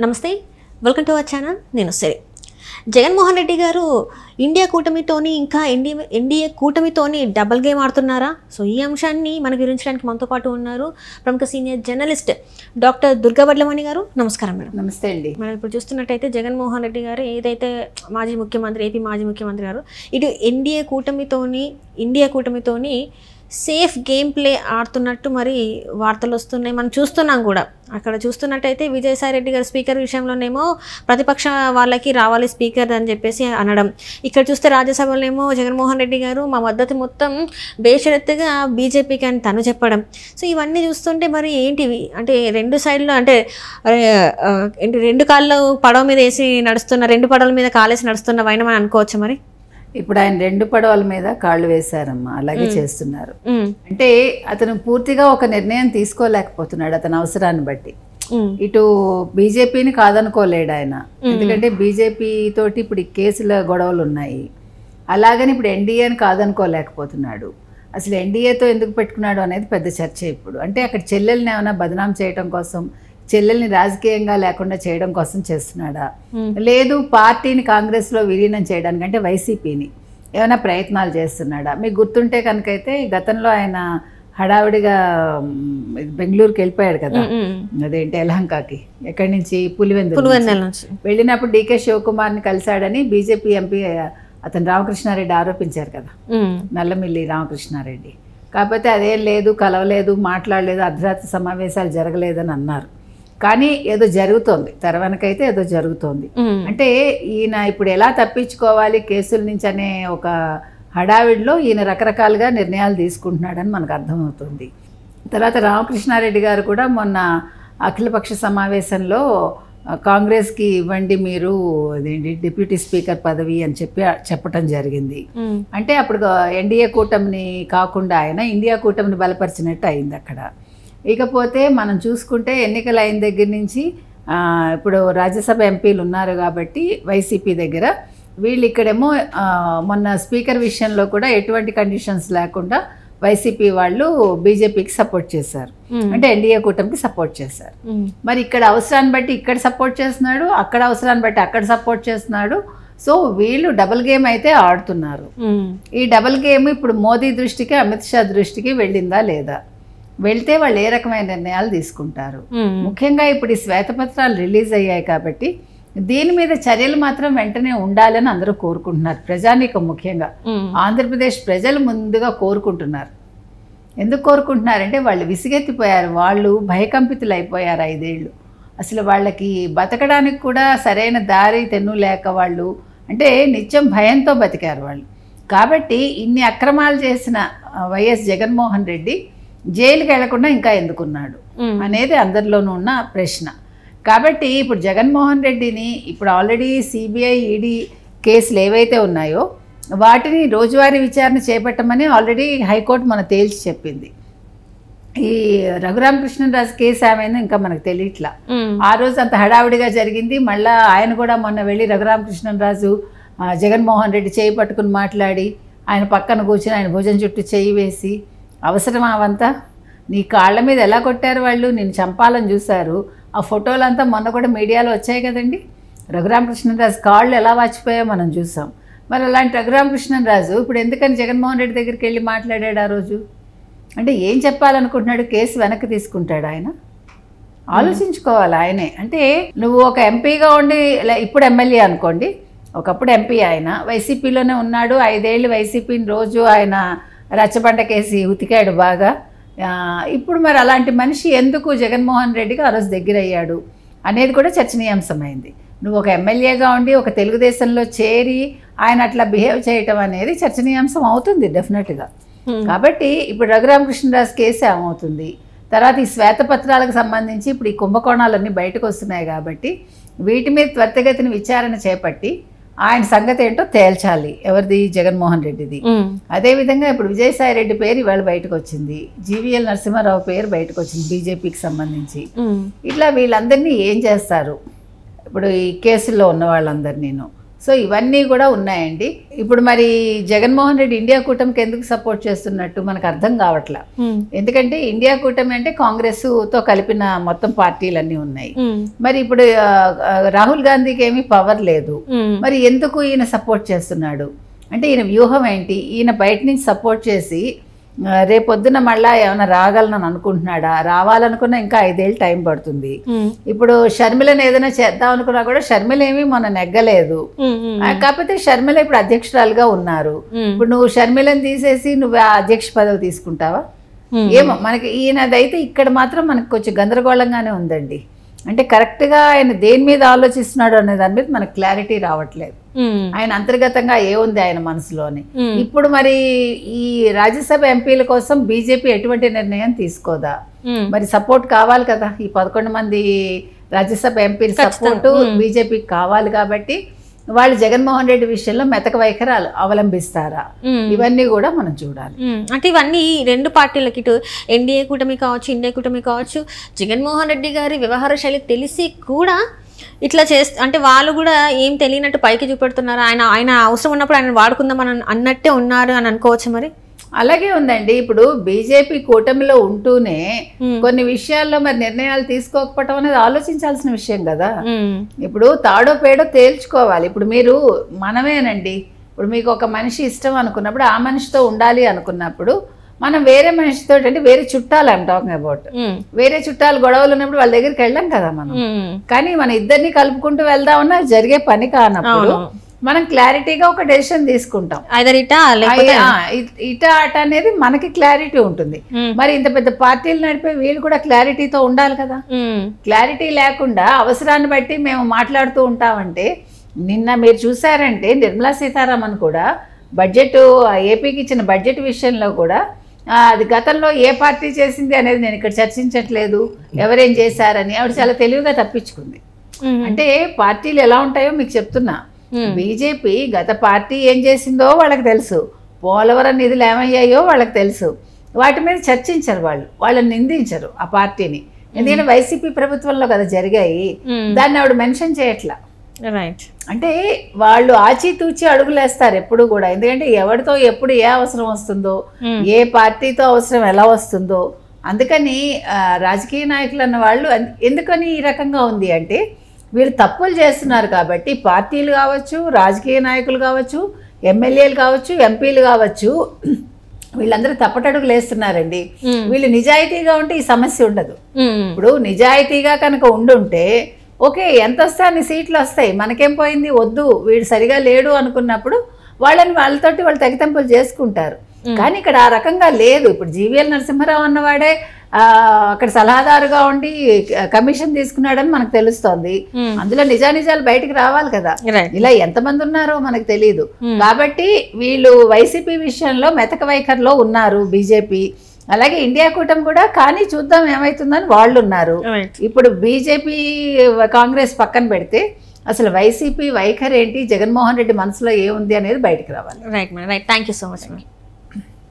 నమస్తే, welcome to our channel. నేను సరే. జగన్మోహన్ రెడ్డి గారు ఇండియా కూటమితోని ఇంకా ఎన్డీఏ కూటమితోని డబుల్ గేమ్ ఆడుతున్నారా? సో ఈ అంశాన్ని మనకు వివరించడానికి మనతో పాటు ఉన్నారు ప్రముఖ senior journalist doctor Durga Vadlamani గారు. నమస్కారం మేడం. నమస్తే అండి. మనం ఇప్పుడు చూస్తున్నట్టయితే జగన్మోహన్ రెడ్డి గారు ఏదైతే మాజీ ముఖ్యమంత్రి, ఏపీ మాజీ ముఖ్యమంత్రి గారు ఇటు ఇండియా కూటమితోని సేఫ్ గేమ్ ప్లే ఆడుతున్నట్టు మరి వార్తలు వస్తున్నాయి, మనం చూస్తున్నాం కూడా. అక్కడ చూస్తున్నట్టయితే విజయసాయి రెడ్డి గారు స్పీకర్ విషయంలోనేమో ప్రతిపక్ష వాళ్ళకి రావాలి స్పీకర్ అని చెప్పేసి అనడం, ఇక్కడ చూస్తే రాజ్యసభలోనేమో జగన్మోహన్ రెడ్డి గారు మా మద్దతు మొత్తం బేషరత్తుగా బీజేపీకి అని తను చెప్పడం. సో ఇవన్నీ చూస్తుంటే మరి ఏంటివి అంటే రెండు సైడ్లో అంటే రెండు కాళ్ళు పడవ మీద వేసి నడుస్తున్న, రెండు పడవల మీద కాలేసి నడుస్తున్న వైనం అని అనుకోవచ్చు. మరి ఇప్పుడు ఆయన రెండు పడవల మీద కాళ్ళు వేశారమ్మా, అలాగే చేస్తున్నారు. అంటే అతను పూర్తిగా ఒక నిర్ణయం తీసుకోలేకపోతున్నాడు అతని అవసరాన్ని బట్టి. ఇటు బీజేపీని కాదనుకోలేడు ఆయన, ఎందుకంటే బీజేపీ తోటి ఇప్పుడు కేసుల గొడవలు ఉన్నాయి. అలాగని ఇప్పుడు ఎన్డీఏని కాదనుకోలేకపోతున్నాడు. అసలు ఎన్డీఏతో ఎందుకు పెట్టుకున్నాడు అనేది పెద్ద చర్చ ఇప్పుడు. అంటే అక్కడ చెల్లెల్ని ఏమైనా బదనాం చేయడం కోసం, చెల్లెల్ని రాజకీయంగా లేకుండా చేయడం కోసం చేస్తున్నాడా, లేదు పార్టీని కాంగ్రెస్లో విలీనం చేయడానికి అంటే వైసీపీని ఏమైనా ప్రయత్నాలు చేస్తున్నాడా? మీకు గుర్తుంటే కనుకైతే గతంలో ఆయన హడావిడిగా బెంగళూరుకి వెళ్ళిపోయాడు కదా, అదేంటి యలహంకకి, ఎక్కడి నుంచి పులివెందుల నుంచి వెళ్ళినప్పుడు డీకే శివకుమార్ని కలిశాడని బీజేపీ ఎంపీ అతను రామకృష్ణారెడ్డి ఆరోపించారు కదా, నల్లమిల్లి రామకృష్ణారెడ్డి. కాకపోతే అదేం లేదు, కలవలేదు, మాట్లాడలేదు, అర్ధరాత్రి సమావేశాలు జరగలేదని అన్నారు. కానీ ఏదో జరుగుతోంది, తెరవనకైతే ఏదో జరుగుతోంది. అంటే ఈయన ఇప్పుడు ఎలా తప్పించుకోవాలి కేసుల నుంచి అనే ఒక హడావిడిలో ఈయన రకరకాలుగా నిర్ణయాలు తీసుకుంటున్నాడని మనకు అర్థమవుతుంది. తర్వాత రామకృష్ణారెడ్డి గారు కూడా మొన్న అఖిలపక్ష సమావేశంలో కాంగ్రెస్కి ఇవ్వండి మీరు అదేంటి డిప్యూటీ స్పీకర్ పదవి అని చెప్పటం జరిగింది. అంటే అప్పుడు ఎన్డీఏ కూటమిని కాకుండా ఆయన ఇండియా కూటమిని బలపరిచినట్టు అయింది అక్కడ. ఇకపోతే మనం చూసుకుంటే ఎన్నికలు అయిన దగ్గర నుంచి ఇప్పుడు రాజ్యసభ ఎంపీలు ఉన్నారు కాబట్టి వైసీపీ దగ్గర, వీళ్ళు ఇక్కడేమో మొన్న స్పీకర్ విషయంలో కూడా ఎటువంటి కండిషన్స్ లేకుండా వైసీపీ వాళ్ళు బీజేపీకి సపోర్ట్ చేశారు, అంటే ఎన్డీఏ కూటమికి సపోర్ట్ చేశారు. మరి ఇక్కడ అవసరాన్ని బట్టి ఇక్కడ సపోర్ట్ చేస్తున్నాడు, అక్కడ అవసరాన్ని బట్టి అక్కడ సపోర్ట్ చేస్తున్నాడు. సో వీళ్ళు డబుల్ గేమ్ అయితే ఆడుతున్నారు. ఈ డబుల్ గేమ్ ఇప్పుడు మోదీ దృష్టికి, అమిత్ షా దృష్టికి వెళ్ళిందా లేదా, వెళ్తే వాళ్ళు ఏ రకమైన నిర్ణయాలు తీసుకుంటారు. ముఖ్యంగా ఇప్పుడు ఈ శ్వేతపత్రాలు రిలీజ్ అయ్యాయి కాబట్టి దీని మీద చర్యలు మాత్రం వెంటనే ఉండాలని అందరూ కోరుకుంటున్నారు, ప్రజానీకం ముఖ్యంగా ఆంధ్రప్రదేశ్ ప్రజలు ముందుగా కోరుకుంటున్నారు. ఎందుకు కోరుకుంటున్నారంటే వాళ్ళు విసిగెత్తిపోయారు, వాళ్ళు భయకంపితులు అయిపోయారు 5 ఏళ్ళు. అసలు వాళ్ళకి బతకడానికి కూడా సరైన దారి తెన్ను లేక వాళ్ళు అంటే నిత్యం భయంతో బతికారు వాళ్ళు. కాబట్టి ఇన్ని అక్రమాలు చేసిన వైఎస్ జగన్మోహన్ రెడ్డి జైలుకి వెళ్లకుండా ఇంకా ఎందుకున్నాడు అనేది అందరిలోనూ ఉన్న ప్రశ్న. కాబట్టి ఇప్పుడు జగన్మోహన్ రెడ్డిని ఇప్పుడు ఆల్రెడీ సిబిఐ, ఈడీ కేసులు ఏవైతే ఉన్నాయో వాటిని రోజువారీ విచారణ చేపట్టమని ఆల్రెడీ హైకోర్టు మన తేల్చి చెప్పింది. ఈ రఘురామకృష్ణరాజు కేసు ఏమైందో ఇంకా మనకు తెలియట్లా. ఆ రోజు అంత హడావిడిగా జరిగింది. మళ్ళీ ఆయన కూడా మొన్న వెళ్ళి రఘురామకృష్ణరాజు జగన్మోహన్ రెడ్డి చేయి పట్టుకుని మాట్లాడి ఆయన పక్కన కూర్చుని ఆయన భుజం చుట్టూ చేయి వేసి, అవసరం అవంతా నీ కాళ్ళ మీద ఎలా కొట్టారు వాళ్ళు, నేను చంపాలని చూశారు. ఆ ఫోటోలంతా మొన్న కూడా మీడియాలో వచ్చాయి కదండి. రఘురామకృష్ణరాజు కాళ్ళు ఎలా వాచిపోయాయో మనం చూసాం. మరి అలాంటి రఘురామకృష్ణరాజు ఇప్పుడు ఎందుకని జగన్మోహన్ రెడ్డి దగ్గరికి వెళ్ళి మాట్లాడాడు ఆ రోజు? అంటే ఏం చెప్పాలనుకుంటున్నాడు? కేసు వెనక్కి తీసుకుంటాడు ఆయన? ఆలోచించుకోవాలి ఆయనే. అంటే నువ్వు ఒక ఎంపీగా ఉండి, ఇప్పుడు ఎమ్మెల్యే అనుకోండి, ఒకప్పుడు ఎంపీ ఆయన వైసీపీలోనే ఉన్నాడు, 5 ఏళ్ళు వైసీపీని రోజు ఆయన రచ్చబండకేసి ఉతికాడు బాగా. ఇప్పుడు మరి అలాంటి మనిషి ఎందుకు జగన్మోహన్ రెడ్డికి ఆ రోజు దగ్గర అయ్యాడు అనేది కూడా చర్చనీయాంశమైంది. నువ్వు ఒక ఎమ్మెల్యేగా ఉండి ఒక తెలుగుదేశంలో చేరి ఆయన అట్లా బిహేవ్ చేయటం అనేది చర్చనీయాంశం అవుతుంది డెఫినెట్గా. కాబట్టి ఇప్పుడు రఘురామకృష్ణరాజు కేసు ఏమవుతుంది, తర్వాత ఈ శ్వేతపత్రాలకు సంబంధించి ఇప్పుడు ఈ కుంభకోణాలన్నీ బయటకు వస్తున్నాయి కాబట్టి వీటి మీద త్వరితగతిన విచారణ చేపట్టి ఆయన సంగతి ఏంటో తేల్చాలి, ఎవరిది, జగన్మోహన్ రెడ్డిది. అదేవిధంగా ఇప్పుడు విజయసాయి రెడ్డి పేరు ఇవాళ బయటకు వచ్చింది, జీవీఎల్ నరసింహారావు పేరు బయటకు వచ్చింది బీజేపీకి సంబంధించి. ఇట్లా వీళ్ళందరినీ ఏం చేస్తారు ఇప్పుడు ఈ కేసుల్లో ఉన్న వాళ్ళందరినీ? సో ఇవన్నీ కూడా ఉన్నాయండి. ఇప్పుడు మరి జగన్మోహన్ రెడ్డి ఇండియా కూటమికి ఎందుకు సపోర్ట్ చేస్తున్నట్టు మనకు అర్థం కావట్లా. ఎందుకంటే ఇండియా కూటమి అంటే కాంగ్రెస్ తో కలిపిన మొత్తం పార్టీలన్నీ ఉన్నాయి. మరి ఇప్పుడు రాహుల్ గాంధీకి ఏమీ పవర్ లేదు. మరి ఎందుకు ఈయన సపోర్ట్ చేస్తున్నాడు అంటే ఈయన వ్యూహం ఏంటి? ఈయన బయట నుంచి సపోర్ట్ చేసి రేపొద్దున మళ్ళా ఏమైనా రాగలనని అనుకుంటున్నాడా? రావాలనుకున్నా ఇంకా 5 ఏళ్ళు టైం పడుతుంది. ఇప్పుడు షర్మిలను ఏదైనా చేద్దాం అనుకున్నా కూడా షర్మిల ఏమీ మొన్న నెగ్గలేదు. కాకపోతే షర్మిల ఇప్పుడు అధ్యక్షురాలుగా ఉన్నారు. ఇప్పుడు నువ్వు షర్మిలను తీసేసి నువ్వు ఆ అధ్యక్ష పదవి తీసుకుంటావా? ఏమో మనకి ఈయనదైతే ఇక్కడ మాత్రం మనకు కొంచెం గందరగోళంగానే ఉందండి. అంటే కరెక్ట్గా ఆయన దేని మీద ఆలోచిస్తున్నాడు అనే దాని మీద మనకు క్లారిటీ రావట్లేదు. ఆయన అంతర్గతంగా ఏముంది ఆయన మనసులోని. ఇప్పుడు మరి ఈ రాజ్యసభ ఎంపీల కోసం బీజేపీ ఎటువంటి నిర్ణయం తీసుకోదా? మరి సపోర్ట్ కావాలి కదా, ఈ 11 మంది రాజ్యసభ ఎంపీల సపోర్టు బీజేపీకి కావాలి. కాబట్టి వాళ్ళు జగన్మోహన్ రెడ్డి విషయంలో మెతక వైఖరి అవలంబిస్తారా? ఇవన్నీ కూడా మనం చూడాలి. అంటే ఇవన్నీ 2 పార్టీలకి, ఇటు ఎన్డీఏ కూటమి కావచ్చు, ఇండియా కూటమి కావచ్చు, జగన్మోహన్ రెడ్డి గారి వ్యవహార శైలి తెలిసి కూడా ఇట్లా అంటే వాళ్ళు కూడా ఏం తెలియనట్టు పైకి చూపెడుతున్నారు. ఆయన అవసరం ఉన్నప్పుడు ఆయన వాడుకుందాం అని అన్నట్టే ఉన్నారు అని అనుకోవచ్చు. మరి అలాగే ఉందండి. ఇప్పుడు బీజేపీ కూటమిలో ఉంటూనే కొన్ని విషయాల్లో మరి నిర్ణయాలు తీసుకోకపోవటం అనేది ఆలోచించాల్సిన విషయం కదా. ఇప్పుడు తాడో పేడో తేల్చుకోవాలి. ఇప్పుడు మీరు మనమేనండి, ఇప్పుడు మీకు ఒక మనిషి ఇష్టం అనుకున్నప్పుడు ఆ మనిషితో ఉండాలి అనుకున్నప్పుడు మనం వేరే మనిషితో అంటే వేరే చుట్టాలు ఐమ్ టాకింగ్ అబౌట్, వేరే చుట్టాలు గొడవలు ఉన్నప్పుడు వాళ్ళ దగ్గరికి వెళ్ళాం కదా మనం. కానీ మన ఇద్దరిని కలుపుకుంటూ వెళ్దామన్నా జరిగే పని కానప్పుడు మనం క్లారిటీగా ఒక డెసిషన్ తీసుకుంటాం. ఇటా అట అనేది మనకి క్లారిటీ ఉంటుంది. మరి ఇంత పెద్ద పార్టీలు నడిపే వీళ్ళు కూడా క్లారిటీతో ఉండాలి కదా. క్లారిటీ లేకుండా అవసరాన్ని బట్టి మేము మాట్లాడుతూ ఉంటామంటే, నిన్న మీరు చూసారంటే నిర్మలా సీతారామన్ కూడా బడ్జెట్ ఏపీకి ఇచ్చిన బడ్జెట్ విషయంలో కూడా అది గతంలో ఏ పార్టీ చేసింది అనేది నేను ఇక్కడ చర్చించట్లేదు, ఎవరేం చేశారని ఆవిడ చాలా తెలివిగా తప్పించుకుంది. అంటే పార్టీలు ఎలా ఉంటాయో మీకు చెప్తున్నా. బీజేపీ గత పార్టీ ఏం చేసిందో వాళ్ళకి తెలుసు, పోలవరం నిధులు ఏమయ్యాయో వాళ్ళకి తెలుసు. వాటి మీద చర్చించరు, వాళ్ళని నిందించరు ఆ పార్టీని. ఎందుకంటే వైసీపీ ప్రభుత్వంలో కదా జరిగాయి, దాన్ని ఆవిడ మెన్షన్ చేయట్లా. రైట్. అంటే వాళ్ళు ఆచితూచి అడుగులేస్తారు ఎప్పుడు కూడా. ఎందుకంటే ఎవరితో ఎప్పుడు ఏ అవసరం వస్తుందో, ఏ పార్టీతో అవసరం ఎలా వస్తుందో. అందుకని రాజకీయ నాయకులు అన్న వాళ్ళు ఎందుకని ఈ రకంగా ఉంది అంటే, వీళ్ళు తప్పులు చేస్తున్నారు కాబట్టి పార్టీలు కావచ్చు, రాజకీయ నాయకులు కావచ్చు, ఎమ్మెల్యేలు కావచ్చు, ఎంపీలు కావచ్చు, వీళ్ళందరూ తప్పటడుగులు వేస్తున్నారండి. వీళ్ళు నిజాయితీగా ఉంటే ఈ సమస్య ఉండదు. ఇప్పుడు నిజాయితీగా కనుక ఉండుంటే ఓకే, ఎంత వస్తే అన్ని సీట్లు వస్తాయి, మనకేం పోయింది, వద్దు వీడు సరిగా లేడు అనుకున్నప్పుడు వాళ్ళతోటి వాళ్ళు తెగతెంపులు చేసుకుంటారు. కానీ ఇక్కడ ఆ రకంగా లేదు. ఇప్పుడు జీవీఎల్ నరసింహారావు అన్నవాడే అక్కడ సలహాదారుగా ఉండి కమిషన్ తీసుకున్నాడని మనకు తెలుస్తోంది. అందులో నిజానిజాలు బయటికి రావాలి కదా. ఇలా ఎంతమంది ఉన్నారో మనకు తెలియదు. కాబట్టి వీళ్ళు వైసీపీ విషయంలో మెతక వైఖరిలో ఉన్నారు బీజేపీ. అలాగే ఇండియా కూటమి కూడా, కానీ చూద్దాం ఏమైతుందని వాళ్ళు ఉన్నారు. ఇప్పుడు బీజేపీ కాంగ్రెస్ పక్కన పెడితే అసలు వైసీపీ వైఖరి ఏంటి, జగన్మోహన్ రెడ్డి మనసులో ఏముంది అనేది బయటకు రావాలి. Right madam, right. Thank you so much madam.